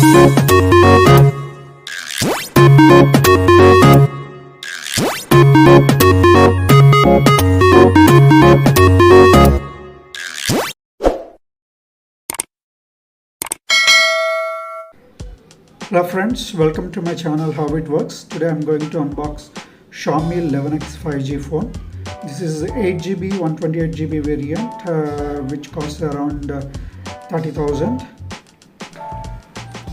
Hello friends, welcome to my channel How It Works. Today I'm going to unbox Xiaomi 11X 5G phone. This is 8GB 128GB variant which costs around 30,000.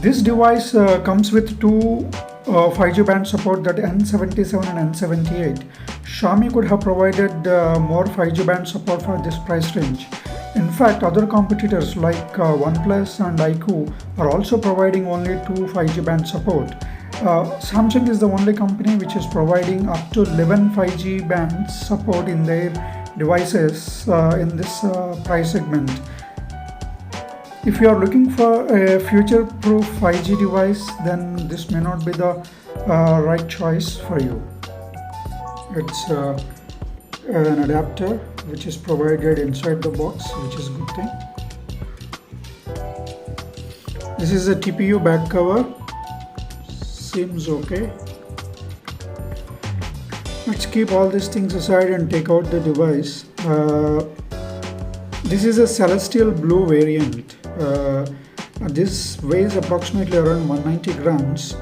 This device comes with two 5G band support, that N77 and N78. Xiaomi could have provided more 5G band support for this price range. In fact, other competitors like OnePlus and iQOO are also providing only two 5G band support. Samsung is the only company which is providing up to 11 5G band support in their devices in this price segment. If you are looking for a future-proof 5G device, then this may not be the right choice for you. It's an adapter which is provided inside the box, which is a good thing. This is a TPU back cover. Seems okay. Let's keep all these things aside and take out the device. This is a celestial blue variant. This weighs approximately around 190 grams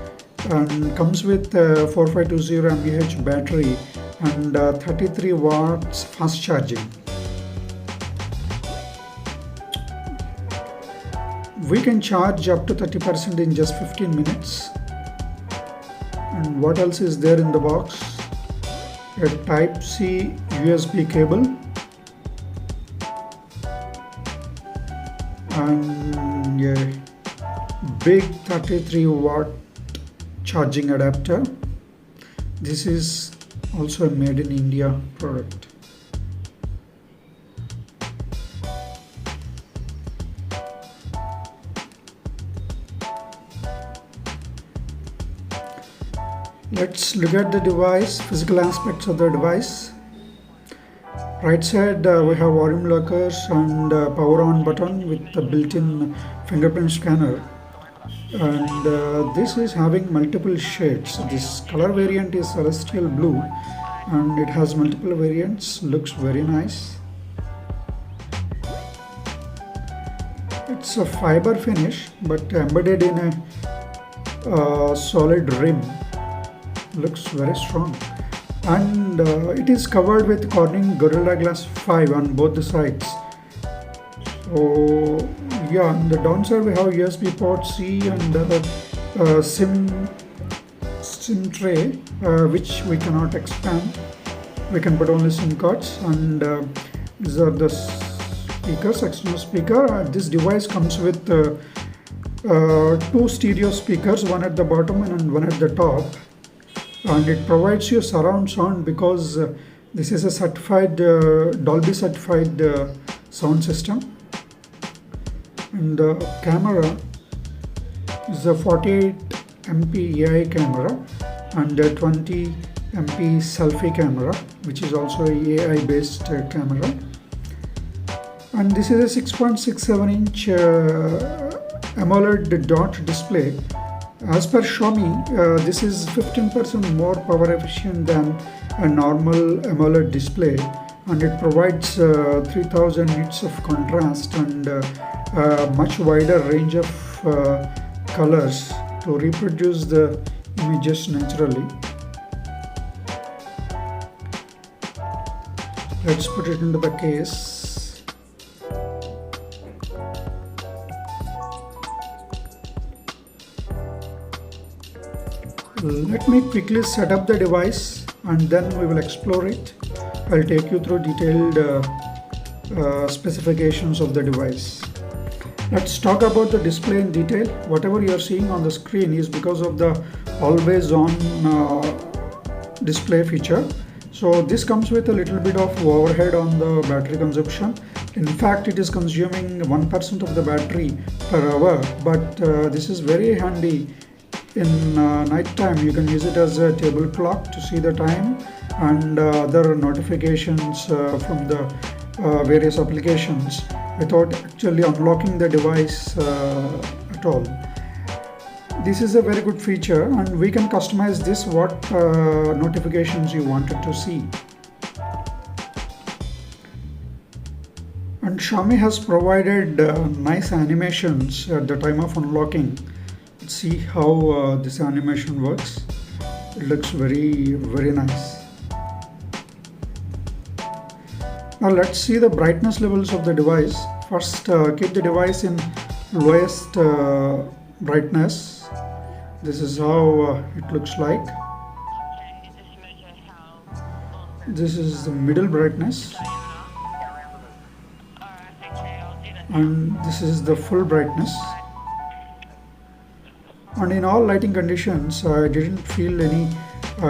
and comes with 4520 mAh battery and 33 watts fast charging. We can charge up to 30% in just 15 minutes. And what else is there in the box? A Type-C USB cable and a big 33 watt charging adapter. This is also a made in India product. Let's look at the device, physical aspects of the device. Right side we have volume lockers and power on button with the built-in fingerprint scanner. And this is having multiple shades. This color variant is celestial blue and it has multiple variants. Looks very nice. It's a fiber finish but embedded in a solid rim. Looks very strong. And it is covered with Corning Gorilla Glass 5 on both the sides. So yeah, on the downside we have USB port C and SIM tray which we cannot expand. We can put only SIM cards, and these are the speakers, external speaker. This device comes with two stereo speakers, one at the bottom and one at the top, and it provides you surround sound because this is a certified Dolby certified sound system. And the camera is a 48 MP AI camera and a 20 MP selfie camera, which is also a AI based camera. And this is a 6.67 inch AMOLED dot display. As per Xiaomi, this is 15% more power efficient than a normal AMOLED display, and it provides 3000 nits of contrast and a much wider range of colors to reproduce the images naturally. Let's put it into the case. Let me quickly set up the device and then we will explore it. I'll take you through detailed specifications of the device. Let's talk about the display in detail. Whatever you are seeing on the screen is because of the always on display feature. So this comes with a little bit of overhead on the battery consumption. In fact, it is consuming 1% of the battery per hour, but this is very handy in night time. You can use it as a table clock to see the time and other notifications from the various applications without actually unlocking the device at all. This is a very good feature, and we can customize this what notifications you wanted to see. And Xiaomi has provided nice animations at the time of unlocking. Let's see how this animation works. It looks very nice. Now let's see the brightness levels of the device. First, keep the device in lowest brightness. This is how it looks like. This is the middle brightness, and this is the full brightness. And in all lighting conditions, I didn't feel any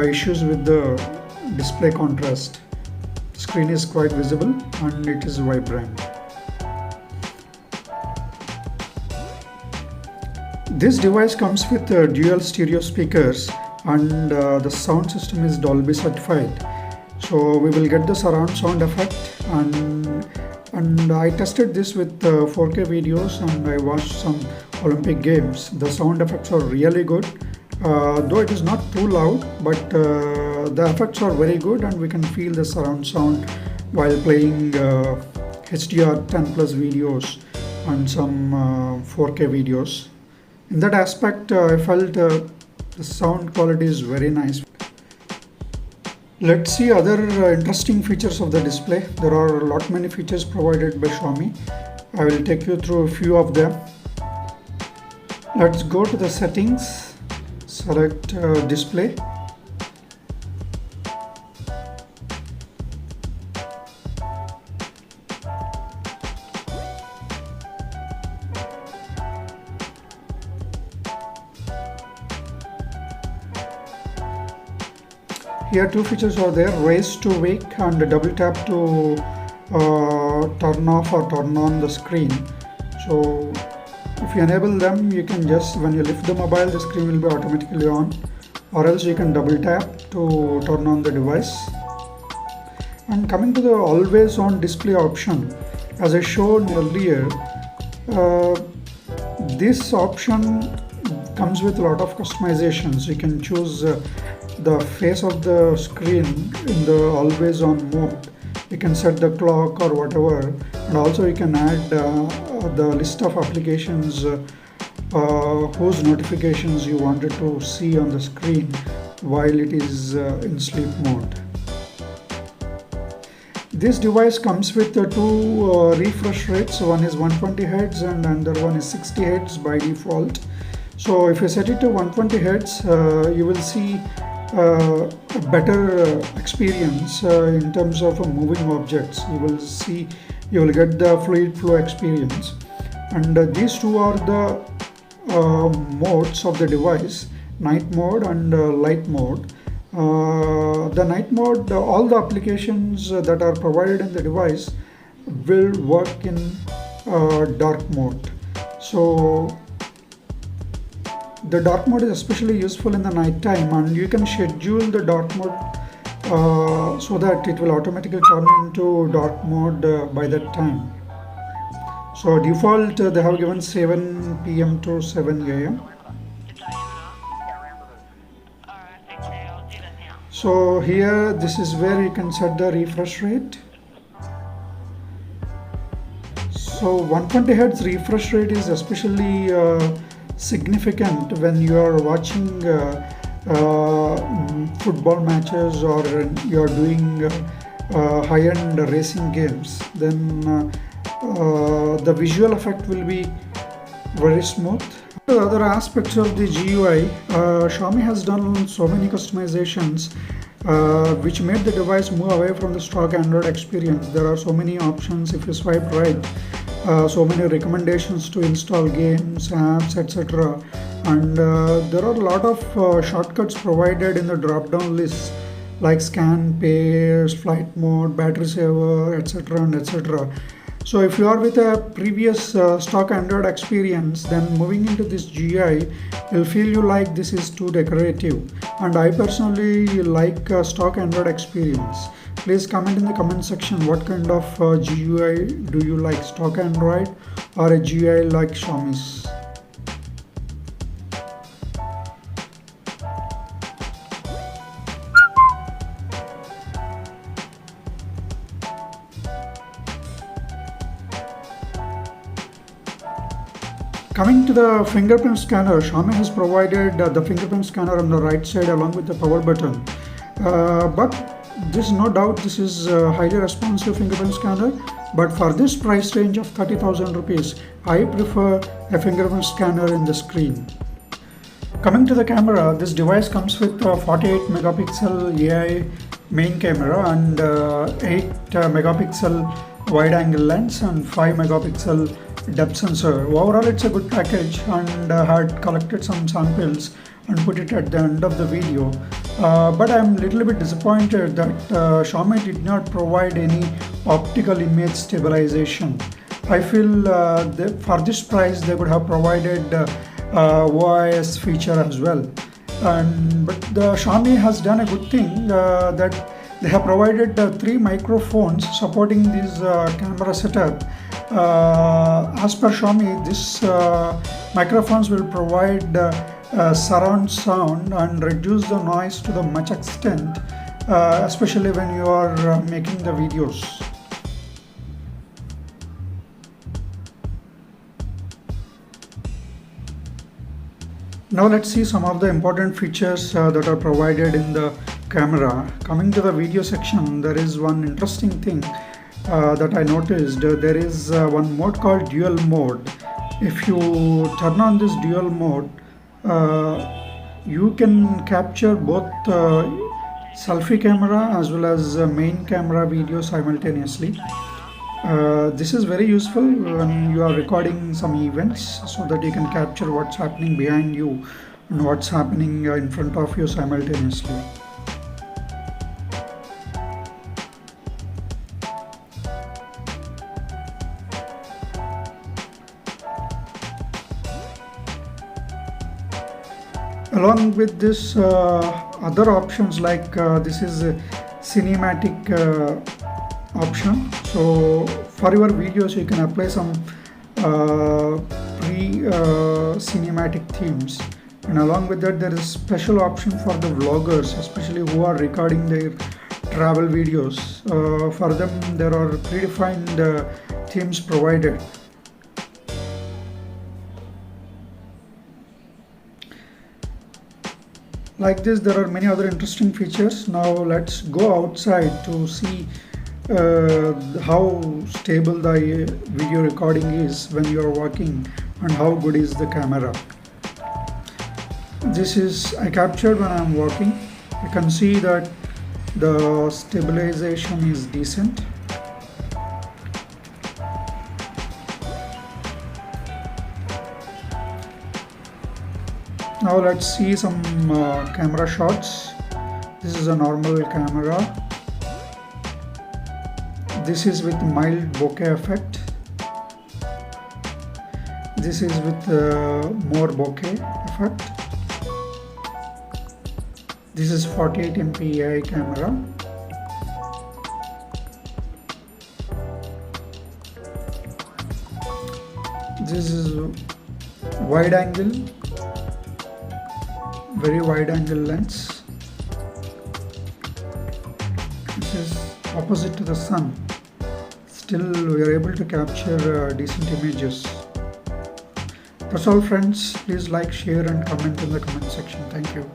issues with the display contrast. The screen is quite visible and it is vibrant. This device comes with dual stereo speakers, and the sound system is Dolby certified. So we will get the surround sound effect, and I tested this with 4K videos, and I watched some Olympic games. The sound effects are really good, though it is not too loud, but the effects are very good, and we can feel the surround sound while playing HDR 10 plus videos and some 4K videos. In that aspect, I felt the sound quality is very nice. Let's see other interesting features of the display. There are a lot many features provided by Xiaomi. I will take you through a few of them. Let's go to the settings, select display. Here two features are there: raise to wake and double tap to turn off or turn on the screen. So if you enable them, you can just, when you lift the mobile, the screen will be automatically on, or else you can double tap to turn on the device. And coming to the always on display option, as I showed earlier, this option comes with a lot of customizations. You can choose the face of the screen in the always on mode. You can set the clock or whatever, and also you can add the list of applications whose notifications you wanted to see on the screen while it is in sleep mode. This device comes with two refresh rates. One is 120 Hz and another one is 60 Hz by default. So if you set it to 120 Hz, you will see a better experience in terms of moving objects. You will get the fluid flow experience. And these two are the modes of the device: night mode and light mode. The night mode, all the applications that are provided in the device will work in dark mode. So the dark mode is especially useful in the night time, and you can schedule the dark mode so that it will automatically turn into dark mode by that time. So default they have given 7 p.m. to 7 a.m. So here, this is where you can set the refresh rate. So 120 Hz refresh rate is especially significant when you are watching football matches, or you are doing high-end racing games. Then the visual effect will be very smooth. The other aspects of the GUI, Xiaomi has done so many customizations which made the device move away from the stock Android experience. There are so many options. If you swipe right, so many recommendations to install games, apps, etc. And there are a lot of shortcuts provided in the drop-down list, like scan, pay, flight mode, battery saver, etc. and etc. So if you are with a previous stock Android experience, then moving into this GUI will feel you like this is too decorative, and I personally like stock Android experience. Please comment in the comment section what kind of GUI do you like, stock Android or a GUI like Xiaomi's. Coming to the fingerprint scanner, Xiaomi has provided the fingerprint scanner on the right side along with the power button. But this, no doubt, this is a highly responsive fingerprint scanner. But for this price range of 30,000 rupees, I prefer a fingerprint scanner in the screen. Coming to the camera, this device comes with a 48 megapixel AI main camera and 8 megapixel wide angle lens and 5 megapixel depth sensor. Overall, it's a good package, and had collected some samples and put it at the end of the video. But I'm a little bit disappointed that Xiaomi did not provide any optical image stabilization. I feel for this price they would have provided OIS feature as well. But the Xiaomi has done a good thing that they have provided 3 microphones supporting this camera setup. As per Xiaomi, these microphones will provide surround sound and reduce the noise to the much extent, especially when you are making the videos. Now let's see some of the important features that are provided in the camera. Coming to the video section, there is one interesting thing that I noticed. There is one mode called dual mode. If you turn on this dual mode, you can capture both selfie camera as well as main camera video simultaneously. This is very useful when you are recording some events, so that you can capture what's happening behind you and what's happening in front of you simultaneously. Along with this, other options like this is a cinematic option. So for your videos you can apply some cinematic themes, and along with that there is special option for the vloggers, especially who are recording their travel videos. For them there are predefined themes provided. Like this, there are many other interesting features. Now let's go outside to see how stable the video recording is when you are walking, and how good is the camera. This is I captured when I am walking. You can see that the stabilization is decent. Now let's see some camera shots. This is a normal camera. This is with mild bokeh effect. This is with more bokeh effect. This is 48 MP AI camera. This is wide angle, very wide angle lens. This is opposite to the sun. Still we are able to capture decent images. That's all, friends. Please like, share and comment in the comment section. Thank you.